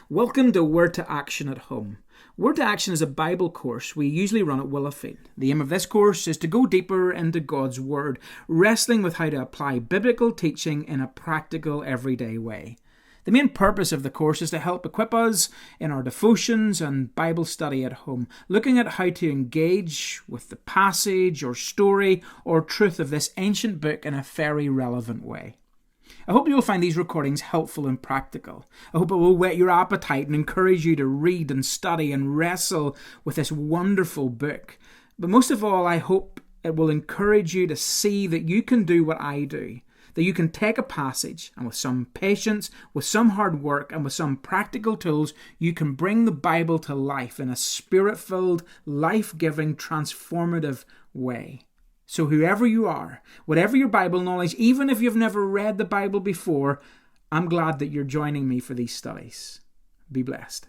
Welcome to Word to Action at Home. Word to Action is a Bible course we usually run at Willowfield. The aim of this course is to go deeper into God's Word, wrestling with how to apply biblical teaching in a practical, everyday way. The main purpose of the course is to help equip us in our devotions and Bible study at home, looking at how to engage with the passage or story or truth of this ancient book in a very relevant way. I hope you will find these recordings helpful and practical. I hope it will whet your appetite and encourage you to read and study and wrestle with this wonderful book. But most of all, I hope it will encourage you to see that you can do what I do, that you can take a passage and with some patience, with some hard work and with some practical tools, you can bring the Bible to life in a spirit-filled, life-giving, transformative way. So whoever you are, whatever your Bible knowledge, even if you've never read the Bible before, I'm glad that you're joining me for these studies. Be blessed.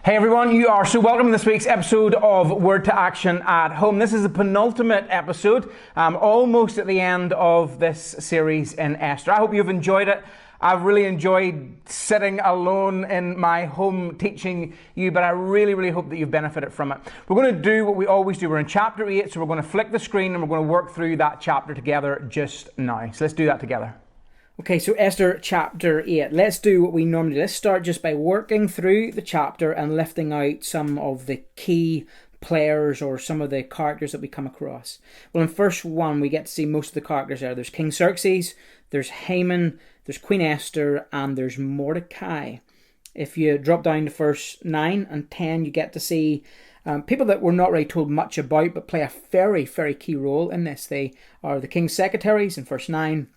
Hey everyone, you are so welcome to this week's episode of Word to Action at Home. This is the penultimate episode, almost at the end of this series in Esther. I hope you've enjoyed it. I've really enjoyed sitting alone in my home teaching you, but I really hope that you've benefited from it. We're going to do what we always do. We're in chapter 8, so we're going to flick the screen and we're going to work through that chapter together just now. So let's do that together. Okay, so Esther chapter 8. Let's do what we normally do. Let's start just by working through the chapter and lifting out some of the key players or some of the characters that we come across. Well, in verse 1, we get to see most of the characters there. There's King Xerxes, there's Haman, there's Queen Esther, and there's Mordecai. If you drop down to verse 9 and 10, you get to see people that we're not really told much about, but play a very key role in this. They are the king's secretaries in verse 9,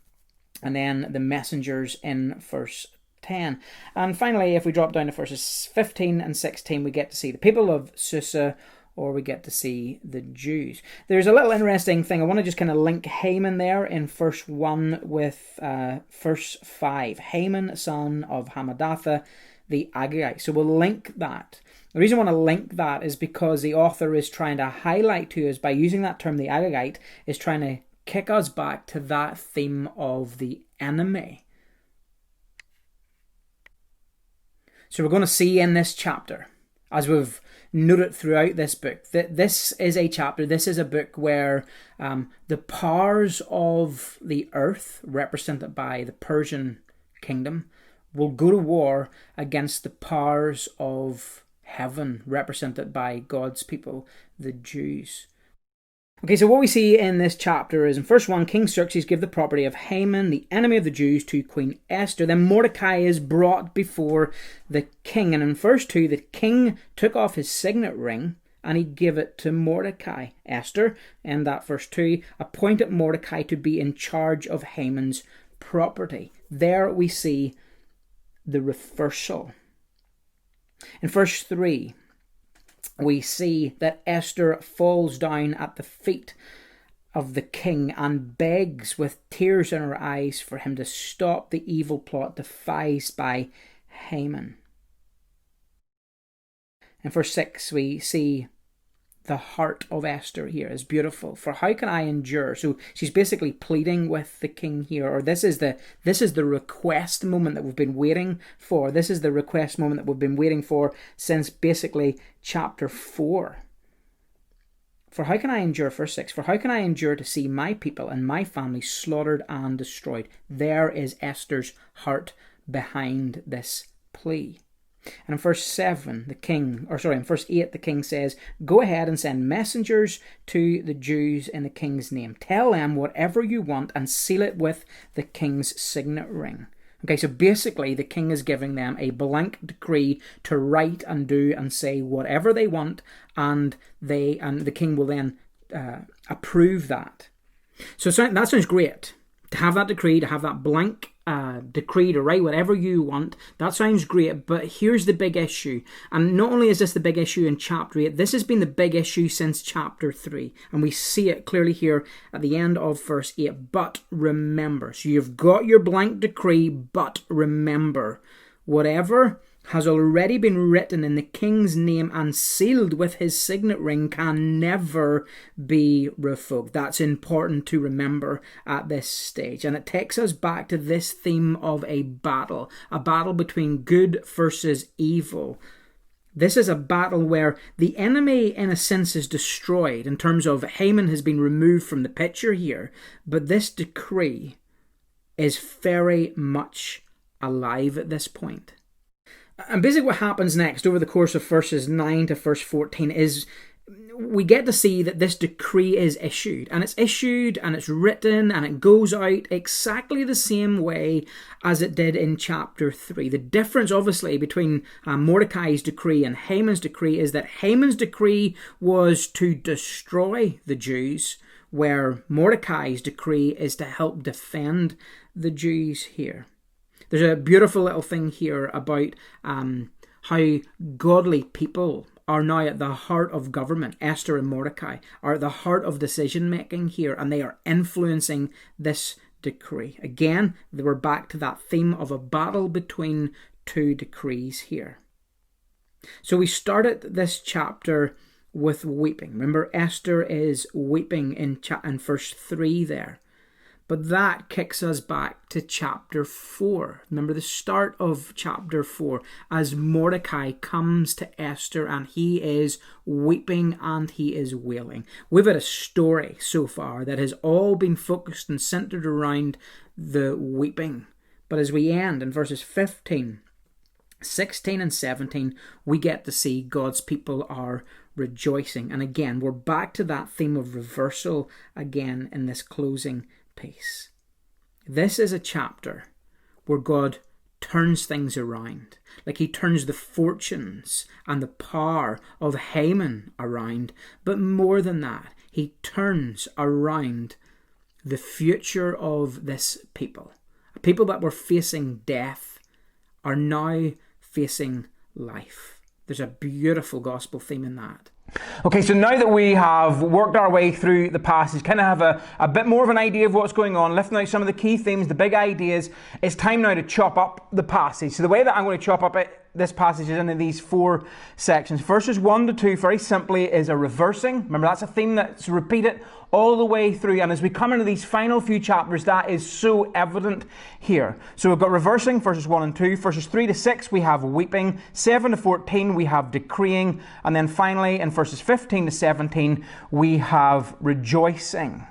and then the messengers in verse 10. And finally, if we drop down to verses 15 and 16, we get to see the people of Susa, or we get to see the Jews. There's a little interesting thing. I want to just kind of link Haman there in verse 1 with verse 5. Haman, son of Hammedatha, the Agagite. So we'll link that. The reason I want to link that is because the author is trying to highlight to us, by using that term, the Agagite, is trying to kick us back to that theme of the enemy. So we're going to see in this chapter, as we've noted throughout this book, that this is a chapter, this is a book where the powers of the earth, represented by the Persian kingdom, will go to war against the powers of heaven, represented by God's people, the Jews. Okay, so what we see in this chapter is, in verse 1, King Xerxes gave the property of Haman, the enemy of the Jews, to Queen Esther. Then Mordecai is brought before the king. And in verse 2, the king took off his signet ring and he gave it to Mordecai. Esther, in that verse 2, appointed Mordecai to be in charge of Haman's property. There we see the reversal. In verse 3, we see that Esther falls down at the feet of the king and begs with tears in her eyes for him to stop the evil plot devised by Haman. In verse 6, we see the heart of Esther here is beautiful. For how can I endure? So she's basically pleading with the king here, or this is the request moment that we've been waiting for. This is the request moment that we've been waiting for since basically chapter 4. For how can I endure, verse 6, for how can I endure to see my people and my family slaughtered and destroyed? There is Esther's heart behind this plea. And in verse 7, in verse 8, the king says, go ahead and send messengers to the Jews in the king's name. Tell them whatever you want and seal it with the king's signet ring. Okay, so basically the king is giving them a blank decree to write and do and say whatever they want, and the king will then approve that. So that sounds great. To have that decree, to have that blank decree to write whatever you want, that sounds great, but here's the big issue. And not only is this the big issue in chapter 8, this has been the big issue since chapter 3. And we see it clearly here at the end of verse 8. But remember. So you've got your blank decree, but remember. Whatever has already been written in the king's name and sealed with his signet ring can never be revoked. That's important to remember at this stage. And it takes us back to this theme of a battle between good versus evil. This is a battle where the enemy, in a sense, is destroyed in terms of Haman has been removed from the picture here. But this decree is very much alive at this point. And basically what happens next over the course of verses 9 to verse 14 is we get to see that this decree is issued. And it's issued and it's written and it goes out exactly the same way as it did in chapter 3. The difference, obviously, between Mordecai's decree and Haman's decree is that Haman's decree was to destroy the Jews, where Mordecai's decree is to help defend the Jews here. There's a beautiful little thing here about how godly people are now at the heart of government. Esther and Mordecai are at the heart of decision making here, and they are influencing this decree. Again, we're back to that theme of a battle between two decrees here. So we started this chapter with weeping. Remember, Esther is weeping in verse 3 there. But that kicks us back to chapter 4. Remember the start of chapter 4 as Mordecai comes to Esther and he is weeping and he is wailing. We've had a story so far that has all been focused and centered around the weeping. But as we end in verses 15, 16 and 17, we get to see God's people are rejoicing. And again, we're back to that theme of reversal again in this closing piece. This is a chapter where God turns things around. Like he turns the fortunes and the power of Haman around. But more than that, he turns around the future of this people. People that were facing death are now facing life. There's a beautiful gospel theme in that. Okay, so now that we have worked our way through the passage, kind of have a bit more of an idea of what's going on, lifting out some of the key themes, the big ideas, it's time now to chop up the passage. So the way that I'm going to chop up this passage is into these 4 sections. Verses 1 to 2, very simply, is a reversing. Remember, that's a theme that's repeated all the way through. And as we come into these final few chapters, that is so evident here. So we've got reversing, verses 1 and 2. Verses 3 to 6, we have weeping. 7 to 14, we have decreeing. And then finally, in verses 15 to 17, we have rejoicing.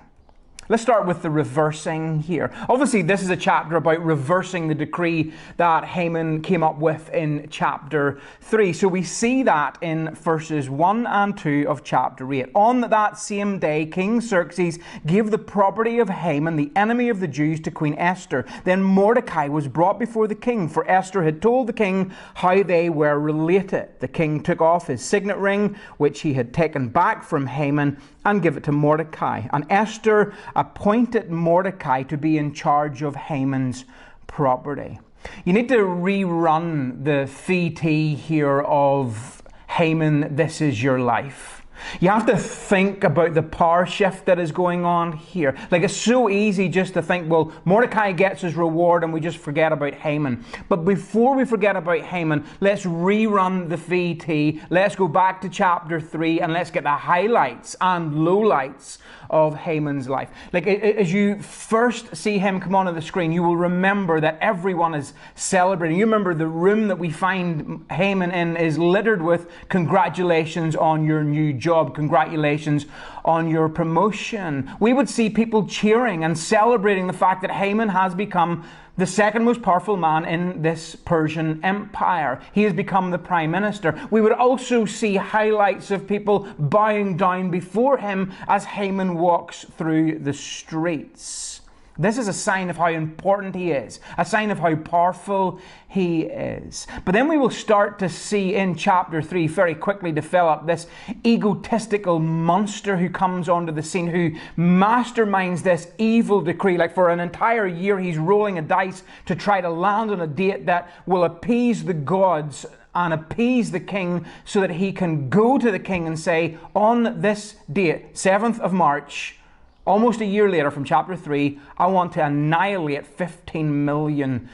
Let's start with the reversing here. Obviously, this is a chapter about reversing the decree that Haman came up with in chapter 3. So we see that in verses 1 and 2 of chapter 8. On that same day, King Xerxes gave the property of Haman, the enemy of the Jews, to Queen Esther. Then Mordecai was brought before the king, for Esther had told the king how they were related. The king took off his signet ring, which he had taken back from Haman, and give it to Mordecai. And Esther appointed Mordecai to be in charge of Haman's property. You need to rerun the VT here of Haman, this is your life. You have to think about the power shift that is going on here. Like, it's so easy just to think, well, Mordecai gets his reward and we just forget about Haman. But before we forget about Haman, let's rerun the VT. Let's go back to chapter 3 and let's get the highlights and lowlights of Haman's life. Like, as you first see him come onto the screen, you will remember that everyone is celebrating. You remember the room that we find Haman in is littered with congratulations on your new job. Congratulations on your promotion. We would see people cheering and celebrating the fact that Haman has become the second most powerful man in this Persian Empire. He has become the prime minister. We would also see highlights of people bowing down before him as Haman walks through the streets. This is a sign of how important he is, a sign of how powerful he is. But then we will start to see in chapter 3 very quickly develop this egotistical monster who comes onto the scene, who masterminds this evil decree. Like, for an entire year, he's rolling a dice to try to land on a date that will appease the gods and appease the king so that he can go to the king and say, on this date, 7th of March, almost a year later from chapter 3, I want to annihilate 15 million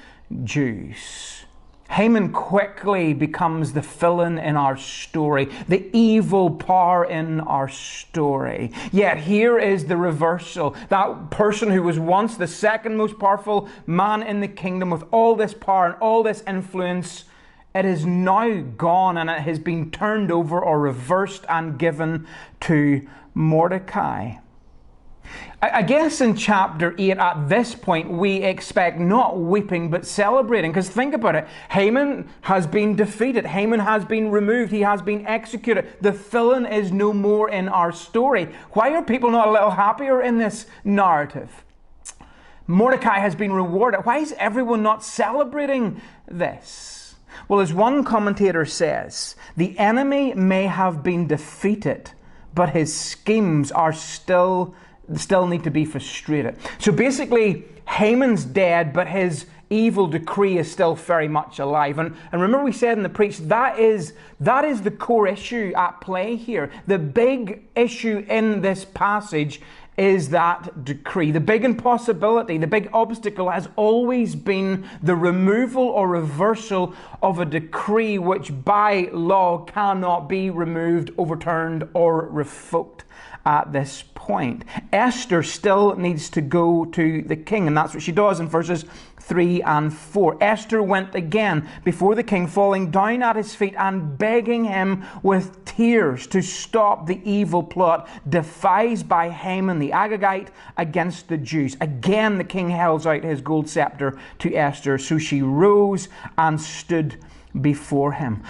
Jews. Haman quickly becomes the villain in our story, the evil power in our story. Yet here is the reversal. That person who was once the second most powerful man in the kingdom with all this power and all this influence, it is now gone and it has been turned over or reversed and given to Mordecai. I guess in chapter 8 at this point we expect not weeping but celebrating, because think about it. Haman has been defeated. Haman has been removed. He has been executed. The villain is no more in our story. Why are people not a little happier in this narrative? Mordecai has been rewarded. Why is everyone not celebrating this? Well, as one commentator says, the enemy may have been defeated, but his schemes are still need to be frustrated. So basically, Haman's dead, but his evil decree is still very much alive. And remember we said in the preach, that is the core issue at play here. The big issue in this passage is that decree. The big impossibility, the big obstacle has always been the removal or reversal of a decree which by law cannot be removed, overturned, or revoked at this point. Esther still needs to go to the king, and that's what she does in verses 3 and 4. Esther went again before the king, falling down at his feet and begging him with tears to stop the evil plot devised by Haman the Agagite against the Jews. Again, the king held out his gold scepter to Esther, so she rose and stood before him.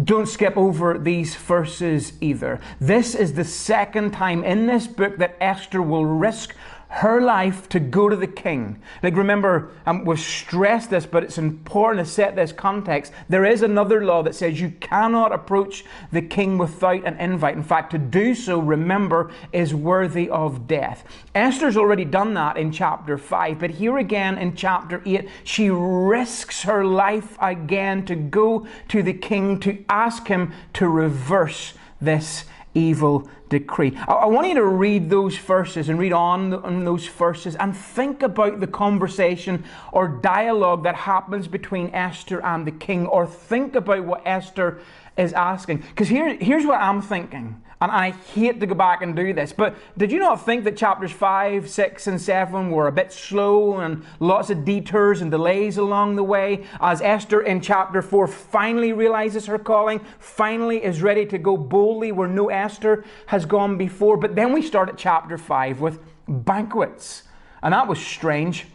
Don't skip over these verses either. This is the second time in this book that Esther will risk her life to go to the king. Like, remember, we've stressed this, but it's important to set this context. There is another law that says you cannot approach the king without an invite. In fact, to do so, remember, is worthy of death. Esther's already done that in chapter 5, but here again in chapter 8, she risks her life again to go to the king to ask him to reverse this evil decree. I want you to read those verses and read on those verses and think about the conversation or dialogue that happens between Esther and the king, or think about what Esther is asking. Because here's what I'm thinking. And I hate to go back and do this, but did you not think that chapters 5, 6, and 7 were a bit slow and lots of detours and delays along the way, as Esther in chapter 4 finally realizes her calling, finally is ready to go boldly where no Esther has gone before? But then we start at chapter 5 with banquets, and that was strange.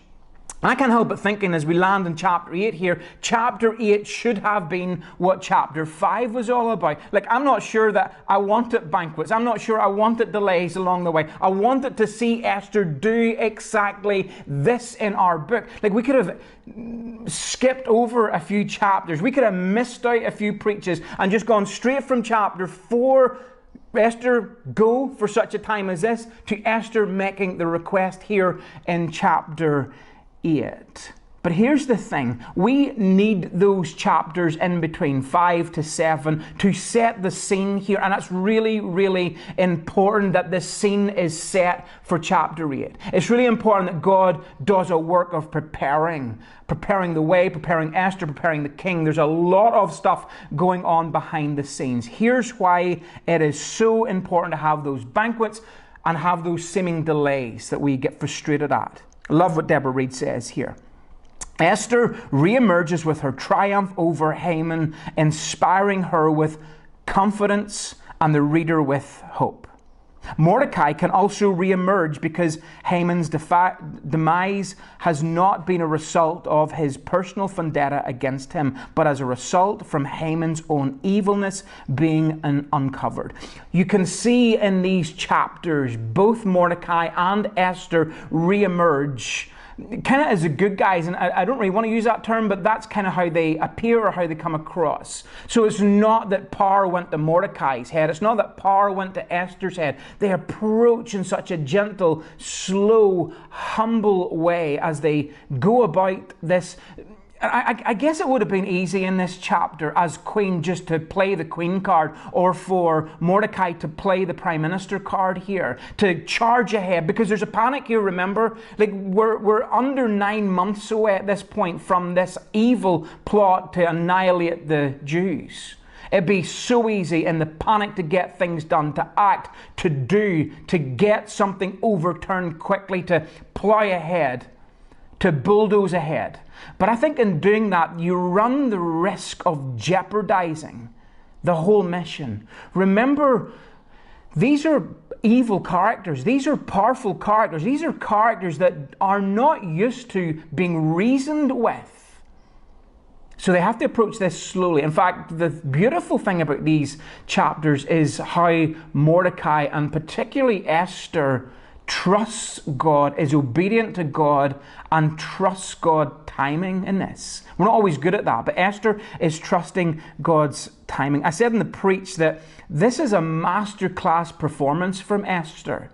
I can't help but thinking as we land in chapter 8 here, chapter 8 should have been what chapter 5 was all about. Like, I'm not sure that I wanted banquets. I'm not sure I wanted delays along the way. I wanted to see Esther do exactly this in our book. Like, we could have skipped over a few chapters. We could have missed out a few preaches and just gone straight from chapter 4, Esther, go for such a time as this, to Esther making the request here in chapter 8. But here's the thing. We need those chapters in between 5 to 7 to set the scene here. And it's really, really important that the scene is set for chapter 8. It's really important that God does a work of preparing the way, preparing Esther, preparing the king. There's a lot of stuff going on behind the scenes. Here's why it is so important to have those banquets and have those seeming delays that we get frustrated at. I love what Deborah Reed says here. Esther reemerges with her triumph over Haman, inspiring her with confidence and the reader with hope. Mordecai can also reemerge because Haman's demise has not been a result of his personal vendetta against him, but as a result from Haman's own evilness being uncovered. You can see in these chapters both Mordecai and Esther reemerge kind of as the good guys, and I don't really want to use that term, but that's kind of how they appear or how they come across. So it's not that power went to Mordecai's head. It's not that power went to Esther's head. They approach in such a gentle, slow, humble way as they go about this I guess it would have been easy in this chapter as queen just to play the queen card, or for Mordecai to play the prime minister card here, to charge ahead, because there's a panic here, remember? Like, we're under 9 months away at this point from this evil plot to annihilate the Jews. It'd be so easy in the panic to get things done, to act, to do, to get something overturned quickly, to plow ahead, to bulldoze ahead. But I think in doing that, you run the risk of jeopardizing the whole mission. Remember, these are evil characters. These are powerful characters. These are characters that are not used to being reasoned with. So they have to approach this slowly. In fact, the beautiful thing about these chapters is how Mordecai, and particularly Esther, trusts God, is obedient to God, and trusts God's timing in this. We're not always good at that, but Esther is trusting God's timing. I said in the preach that this is a masterclass performance from Esther.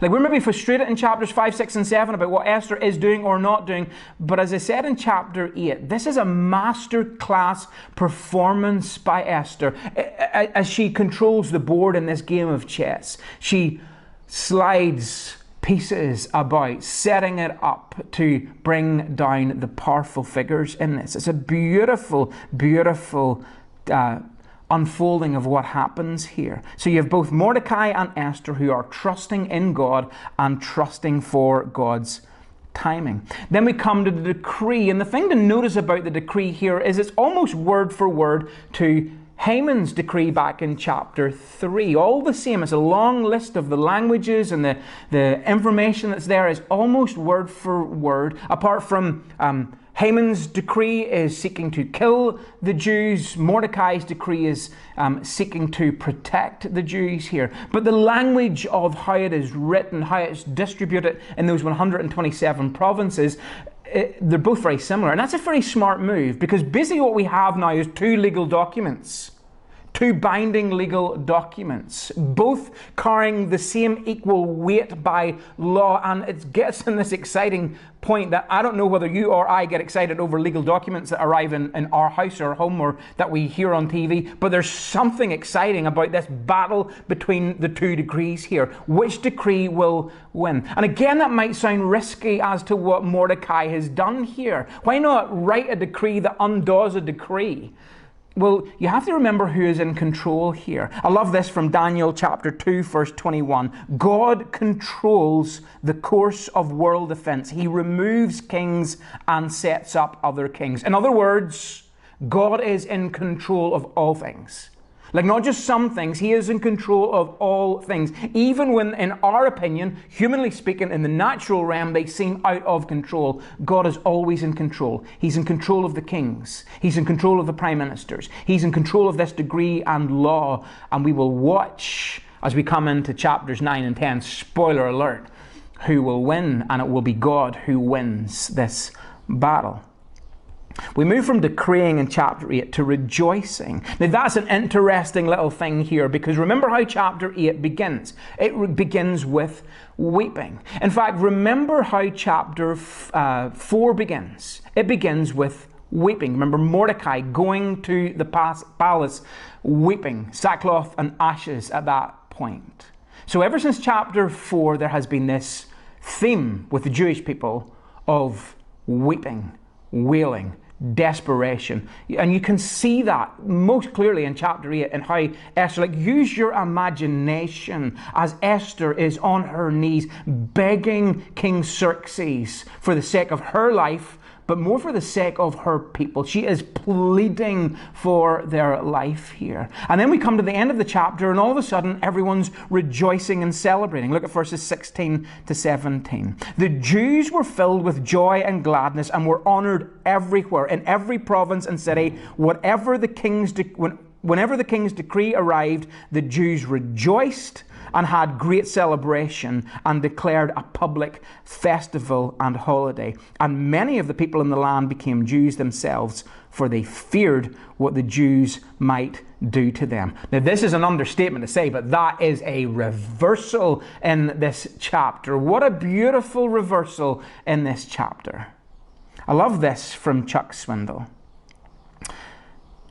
Like, we're maybe frustrated in chapters 5, 6, and 7 about what Esther is doing or not doing. But as I said in chapter 8, this is a masterclass performance by Esther as she controls the board in this game of chess. She slides pieces about, setting it up to bring down the powerful figures in this. It's a beautiful, beautiful unfolding of what happens here. So you have both Mordecai and Esther who are trusting in God and trusting for God's timing. Then we come to the decree, and the thing to notice about the decree here is it's almost word for word to Haman's decree back in chapter 3. All the same, it's a long list of the languages, and the information that's there is almost word for word, apart from Haman's decree is seeking to kill the Jews. Mordecai's decree is seeking to protect the Jews here. But the language of how it is written, how it's distributed in those 127 provinces, they're both very similar. And that's a very smart move, because basically what we have now is two legal documents. Two binding legal documents, both carrying the same equal weight by law. And it gets in this exciting point that I don't know whether you or I get excited over legal documents that arrive in our house or home, or that we hear on TV, but there's something exciting about this battle between the two decrees here. Which decree will win? And again, that might sound risky as to what Mordecai has done here. Why not write a decree that undoes a decree? Well, you have to remember who is in control here. I love this from Daniel chapter 2, verse 21. God controls the course of world events. He removes kings and sets up other kings. In other words, God is in control of all things. Like, not just some things, He is in control of all things. Even when, in our opinion, humanly speaking, in the natural realm, they seem out of control, God is always in control. He's in control of the kings. He's in control of the prime ministers. He's in control of this decree and law. And we will watch, as we come into chapters 9 and 10, spoiler alert, who will win, and it will be God who wins this battle. We move from decreeing in chapter 8 to rejoicing. Now, that's an interesting little thing here, because remember how chapter 8 begins. It begins with weeping. In fact, remember how chapter 4 begins. It begins with weeping. Remember Mordecai going to the palace weeping, sackcloth and ashes at that point. So ever since chapter 4, there has been this theme with the Jewish people of weeping, wailing, desperation. And you can see that most clearly in chapter 8 and how Esther, like, use your imagination as Esther is on her knees begging King Xerxes for the sake of her life, but more for the sake of her people. She is pleading for their life here. And then we come to the end of the chapter, and all of a sudden everyone's rejoicing and celebrating. Look at verses 16 to 17. The Jews were filled with joy and gladness and were honored everywhere, in every province and city. Whenever the king's decree arrived, the Jews rejoiced and had great celebration and declared a public festival and holiday. And many of the people in the land became Jews themselves, for they feared what the Jews might do to them. Now, this is an understatement to say, but that is a reversal in this chapter. What a beautiful reversal in this chapter. I love this from Chuck Swindoll.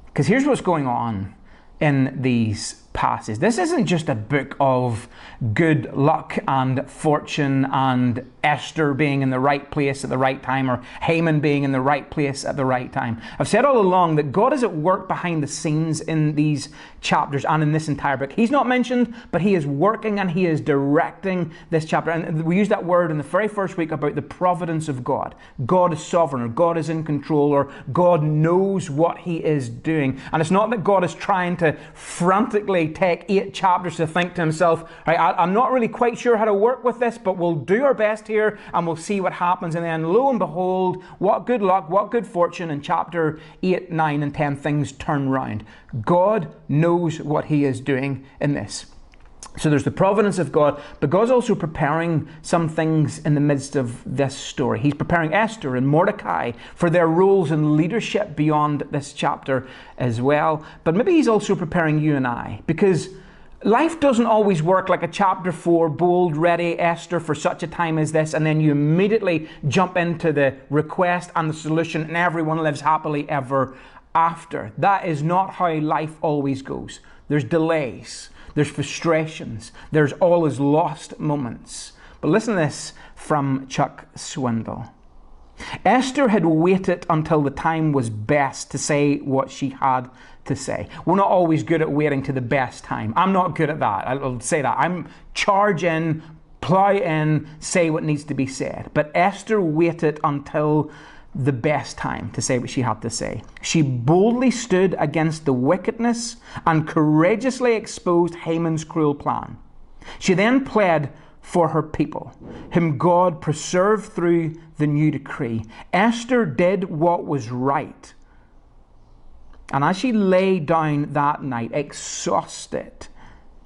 Because here's what's going on in these passages. This isn't just a book of good luck and fortune and Esther being in the right place at the right time, or Haman being in the right place at the right time. I've said all along that God is at work behind the scenes in these chapters and in this entire book. He's not mentioned, but he is working and he is directing this chapter. And we used that word in the very first week about the providence of God. God is sovereign, or God is in control, or God knows what he is doing. And it's not that God is trying to frantically take 8 chapters to think to himself, right, I'm not really quite sure how to work with this, but we'll do our best here and we'll see what happens. And then lo and behold, what good luck, what good fortune, in chapter 8, 9 and 10 things turn round. God knows what he is doing in this. So there's the providence of God, but God's also preparing some things in the midst of this story. He's preparing Esther and Mordecai for their roles in leadership beyond this chapter as well. But maybe he's also preparing you and I, because life doesn't always work like a chapter 4, bold, ready, Esther for such a time as this, and then you immediately jump into the request and the solution and everyone lives happily ever after. That is not how life always goes. There's delays. There's frustrations. There's always lost moments. But listen to this from Chuck Swindoll. Esther had waited until the time was best to say what she had to say. We're not always good at waiting to the best time. I'm not good at that. I'll say that. I'm charge in, plow in, say what needs to be said. But Esther waited until the best time to say what she had to say. She boldly stood against the wickedness and courageously exposed Haman's cruel plan. She then pled for her people, whom God preserved through the new decree. Esther did what was right. And as she lay down that night, exhausted,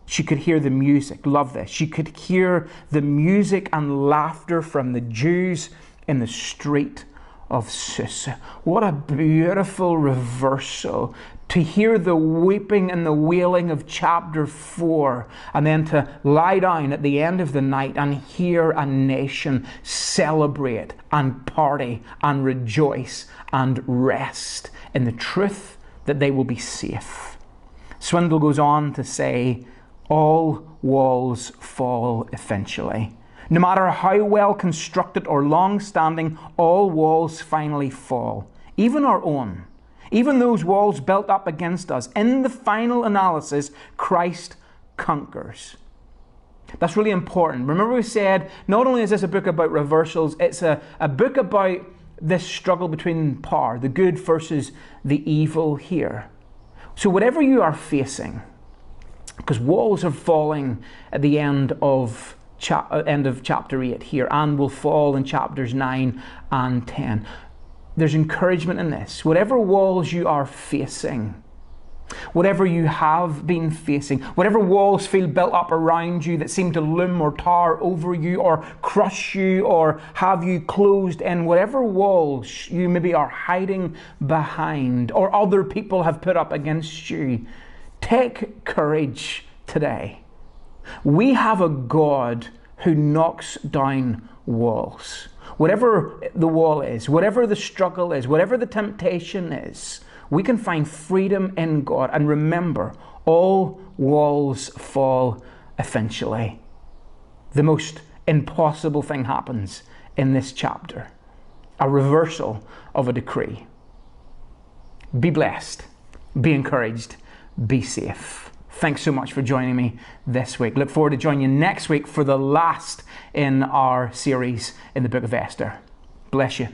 she could hear the music. Love this. She could hear the music and laughter from the Jews in the street of Susa. What a beautiful reversal to hear the weeping and the wailing of chapter 4, and then to lie down at the end of the night and hear a nation celebrate and party and rejoice and rest in the truth that they will be safe. Swindoll goes on to say, all walls fall eventually. No matter how well constructed or long-standing, all walls finally fall. Even our own. Even those walls built up against us. In the final analysis, Christ conquers. That's really important. Remember we said, not only is this a book about reversals, it's a book about this struggle between power, the good versus the evil here. So whatever you are facing, because walls are falling at the end of chapter 8 here, and will fall in chapters 9 and 10. There's encouragement in this. Whatever walls you are facing, whatever you have been facing, whatever walls feel built up around you that seem to loom or tower over you or crush you or have you closed in, whatever walls you maybe are hiding behind or other people have put up against you, take courage today. We have a God who knocks down walls. Whatever the wall is, whatever the struggle is, whatever the temptation is, we can find freedom in God. And remember, all walls fall eventually. The most impossible thing happens in this chapter. A reversal of a decree. Be blessed. Be encouraged. Be safe. Thanks so much for joining me this week. Look forward to joining you next week for the last in our series in the book of Esther. Bless you.